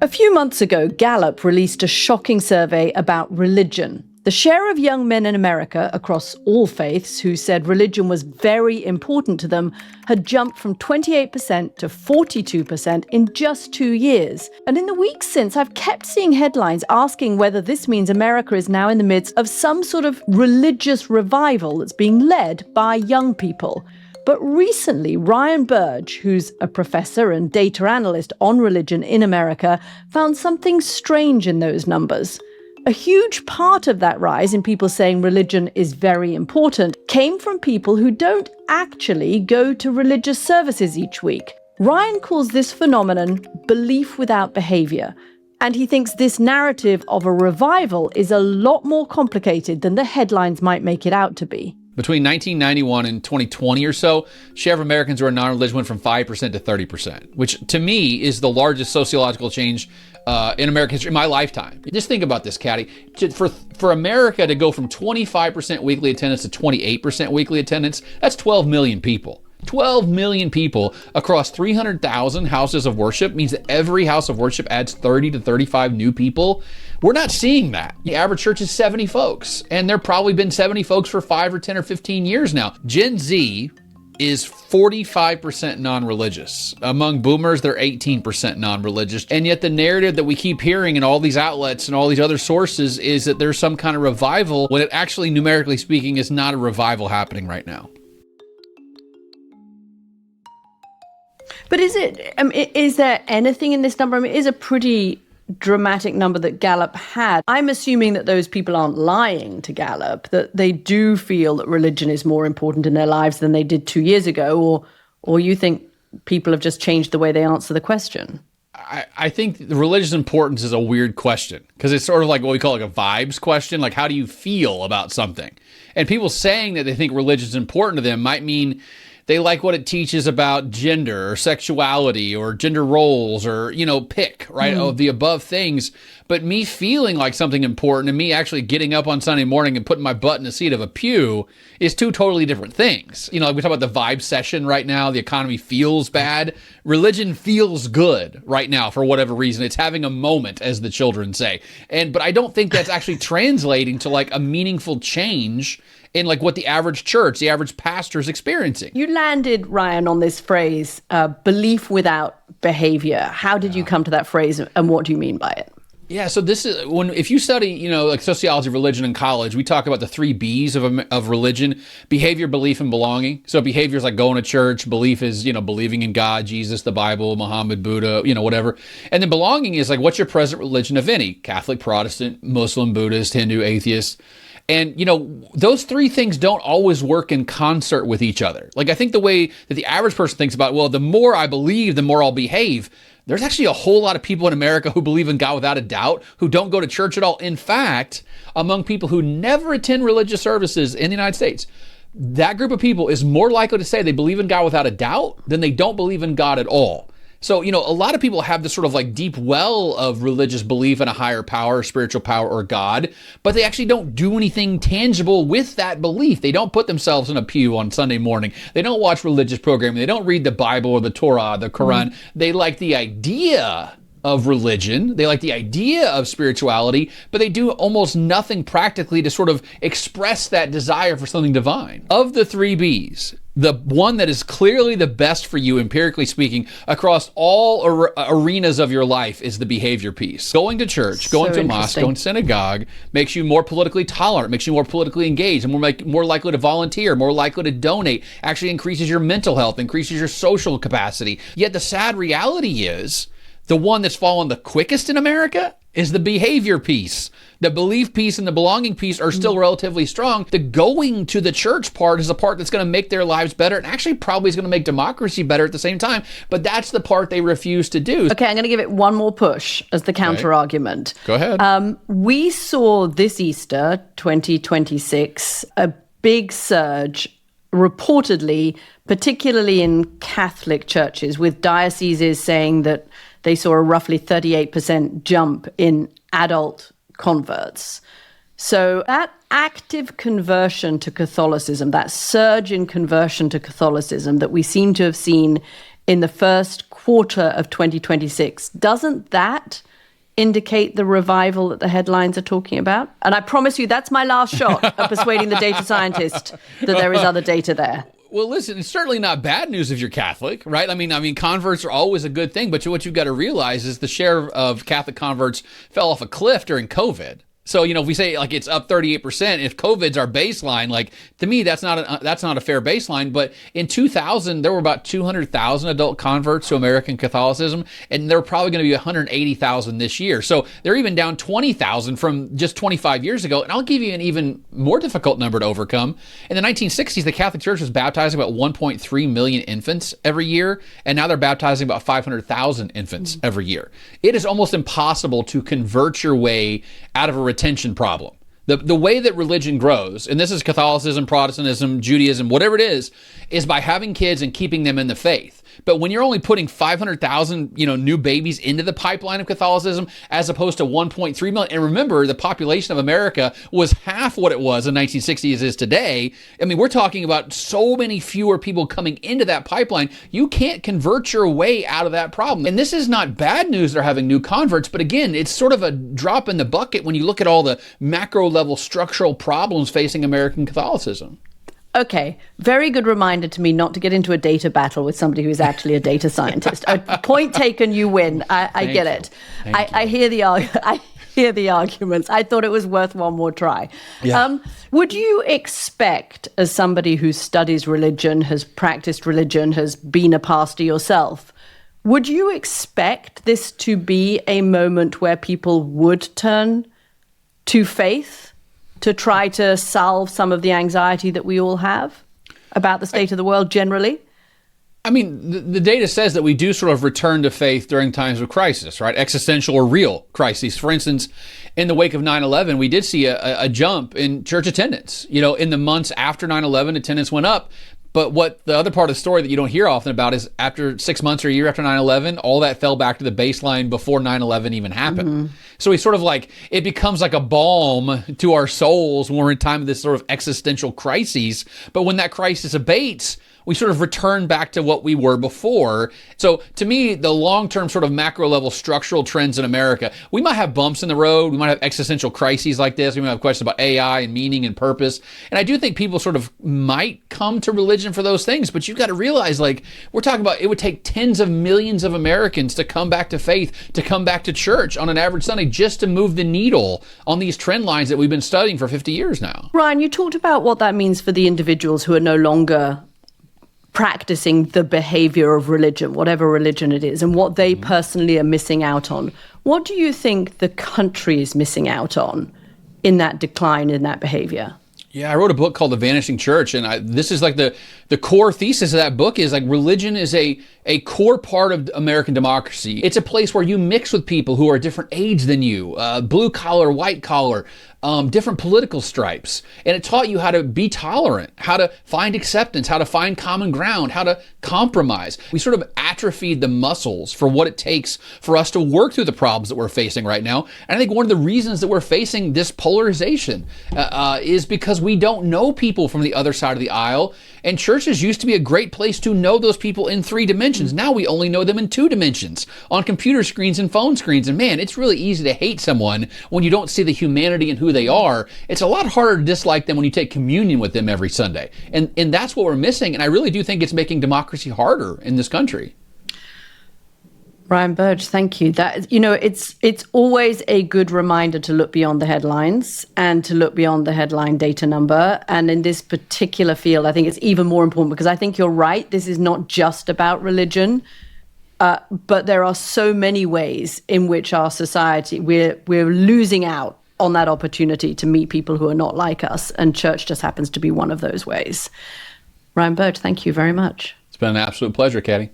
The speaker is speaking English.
A few months ago, Gallup released a shocking survey about religion. The share of young men in America across all faiths who said religion was very important to them had jumped from 28% to 42% in just 2 years. And in the weeks since, I've kept seeing headlines asking whether this means America is now in the midst of some sort of religious revival that's being led by young people. But recently, Ryan Burge, who's a professor and data analyst on religion in America, found something strange in those numbers. A huge part of that rise in people saying religion is very important came from people who don't actually go to religious services each week. Ryan calls this phenomenon belief without behaviour, and he thinks this narrative of a revival is a lot more complicated than the headlines might make it out to be. Between 1991 and 2020 or so, share of Americans who are non-religious went from 5% to 30%, which to me is the largest sociological change in American history in my lifetime. Just think about this, Katty. For America to go from 25% weekly attendance to 28% weekly attendance, that's 12 million people. 12 million people across 300,000 houses of worship means that every house of worship adds 30 to 35 new people. We're not seeing that. The average church is 70 folks, and there have probably been 70 folks for 5 or 10 or 15 years now. Gen Z is 45% non-religious. Among boomers, they're 18% non-religious. And yet the narrative that we keep hearing in all these outlets and all these other sources is that there's some kind of revival, when it actually, numerically speaking, is not a revival happening right now. But is there anything in this number? I mean, it is a pretty dramatic number that Gallup had. I'm assuming that those people aren't lying to Gallup, that they do feel that religion is more important in their lives than they did 2 years ago, or you think people have just changed the way they answer the question? I think the religious importance is a weird question because it's sort of like what we call like a vibes question. Like, how do you feel about something? And people saying that they think religion is important to them might mean they like what it teaches about gender or sexuality or gender roles or, pick, right, of the above things. But me feeling like something important and me actually getting up on Sunday morning and putting my butt in the seat of a pew is two totally different things. Like we talk about the vibe session right now, the economy feels bad. Religion feels good right now for whatever reason. It's having a moment, as the children say. But I don't think that's actually translating to like a meaningful change in like what the average church, the average pastor is experiencing. You landed, Ryan, on this phrase, belief without behavior. How did you come to that phrase, and what do you mean by it? Yeah, so this is if you study, like sociology of religion in college, we talk about the 3 B's of religion: behavior, belief, and belonging. So behavior is like going to church. Belief is, believing in God, Jesus, the Bible, Muhammad, Buddha, whatever. And then belonging is like, what's your present religion, if any? Catholic, Protestant, Muslim, Buddhist, Hindu, atheist. And, those 3 things don't always work in concert with each other. Like, I think the way that the average person thinks about, well, the more I believe, the more I'll behave. There's actually a whole lot of people in America who believe in God without a doubt, who don't go to church at all. In fact, among people who never attend religious services in the United States, that group of people is more likely to say they believe in God without a doubt than they don't believe in God at all. So, a lot of people have this sort of like deep well of religious belief in a higher power, spiritual power, or God, but they actually don't do anything tangible with that belief. They don't put themselves in a pew on Sunday morning. They don't watch religious programming. They don't read the Bible or the Torah, the Quran. They like the idea of religion. They like the idea of spirituality, but they do almost nothing practically to sort of express that desire for something divine. Of the 3 B's, the one that is clearly the best for you, empirically speaking, across all arenas of your life is the behavior piece. Going to church, going to mosque, going to synagogue makes you more politically tolerant, makes you more politically engaged, and more likely to volunteer, more likely to donate, actually increases your mental health, increases your social capacity. Yet the sad reality is, the one that's fallen the quickest in America is the behavior piece. The belief piece and the belonging piece are still relatively strong. The going to the church part is the part that's going to make their lives better, and actually probably is going to make democracy better at the same time. But that's the part they refuse to do. Okay, I'm going to give it one more push as the counter-argument. Go ahead. We saw this Easter, 2026, a big surge, reportedly, particularly in Catholic churches, with dioceses saying that they saw a roughly 38% jump in adult converts. So that active conversion to Catholicism, that surge in conversion to Catholicism that we seem to have seen in the first quarter of 2026. Doesn't that indicate the revival that the headlines are talking about? And I promise you, that's my last shot at persuading the data scientist that there is other data there. Well, listen, it's certainly not bad news if you're Catholic, right? I mean, converts are always a good thing, but what you've got to realize is the share of Catholic converts fell off a cliff during COVID. So, if we say like it's up 38%, if COVID's our baseline, like to me, that's not a fair baseline. But in 2000, there were about 200,000 adult converts to American Catholicism, and there are probably going to be 180,000 this year. So they're even down 20,000 from just 25 years ago. And I'll give you an even more difficult number to overcome. In the 1960s, the Catholic Church was baptizing about 1.3 million infants every year, and now they're baptizing about 500,000 infants every year. It is almost impossible to convert your way out of a retention problem. The way that religion grows, and this is Catholicism, Protestantism, Judaism, whatever it is by having kids and keeping them in the faith. But when you're only putting 500,000, new babies into the pipeline of Catholicism as opposed to 1.3 million, and remember, the population of America was half what it was in 1960 as is today. I mean, we're talking about so many fewer people coming into that pipeline. You can't convert your way out of that problem. And this is not bad news they're having new converts, but again, it's sort of a drop in the bucket when you look at all the macro level structural problems facing American Catholicism. Okay, very good reminder to me not to get into a data battle with somebody who is actually a data scientist. Point taken, you win. I get it. I hear the arguments. I thought it was worth one more try. Yeah. Would you expect, as somebody who studies religion, has practiced religion, has been a pastor yourself, would you expect this to be a moment where people would turn to faith to try to solve some of the anxiety that we all have about the state of the world generally? I mean, the data says that we do sort of return to faith during times of crisis, right? Existential or real crises. For instance, in the wake of 9/11, we did see a jump in church attendance. In the months after 9/11, attendance went up. But what the other part of the story that you don't hear often about is after 6 months or a year after 9/11, all that fell back to the baseline before 9/11 even happened. Mm-hmm. So we sort of it becomes like a balm to our souls when we're in time of this sort of existential crises. But when that crisis abates, we sort of return back to what we were before. So to me, the long-term sort of macro level structural trends in America, we might have bumps in the road. We might have existential crises like this. We might have questions about AI and meaning and purpose. And I do think people sort of might come to religion for those things. But you've got to realize, we're talking about, it would take tens of millions of Americans to come back to faith, to come back to church on an average Sunday, just to move the needle on these trend lines that we've been studying for 50 years now. Ryan, you talked about what that means for the individuals who are no longer practicing the behavior of religion, whatever religion it is, and what they personally are missing out on. What do you think the country is missing out on in that decline in that behavior? Yeah, I wrote a book called The Vanishing Church, and this is the core thesis of that book is religion is a core part of American democracy. It's a place where you mix with people who are a different age than you, blue collar, white collar, different political stripes. And it taught you how to be tolerant, how to find acceptance, how to find common ground, how to compromise. We sort of atrophied the muscles for what it takes for us to work through the problems that we're facing right now. And I think one of the reasons that we're facing this polarization is because we don't know people from the other side of the aisle. And churches used to be a great place to know those people in 3 dimensions. Now we only know them in 2 dimensions, on computer screens and phone screens. And man, it's really easy to hate someone when you don't see the humanity and who they are. It's a lot harder to dislike them when you take communion with them every Sunday. And that's what we're missing. And I really do think it's making democracy harder in this country. Ryan Burge, thank you. It's always a good reminder to look beyond the headlines and to look beyond the headline data number. And in this particular field, I think it's even more important because I think you're right. This is not just about religion, but there are so many ways in which our society, we're losing out on that opportunity to meet people who are not like us. And church just happens to be one of those ways. Ryan Burge, thank you very much. It's been an absolute pleasure, Katty.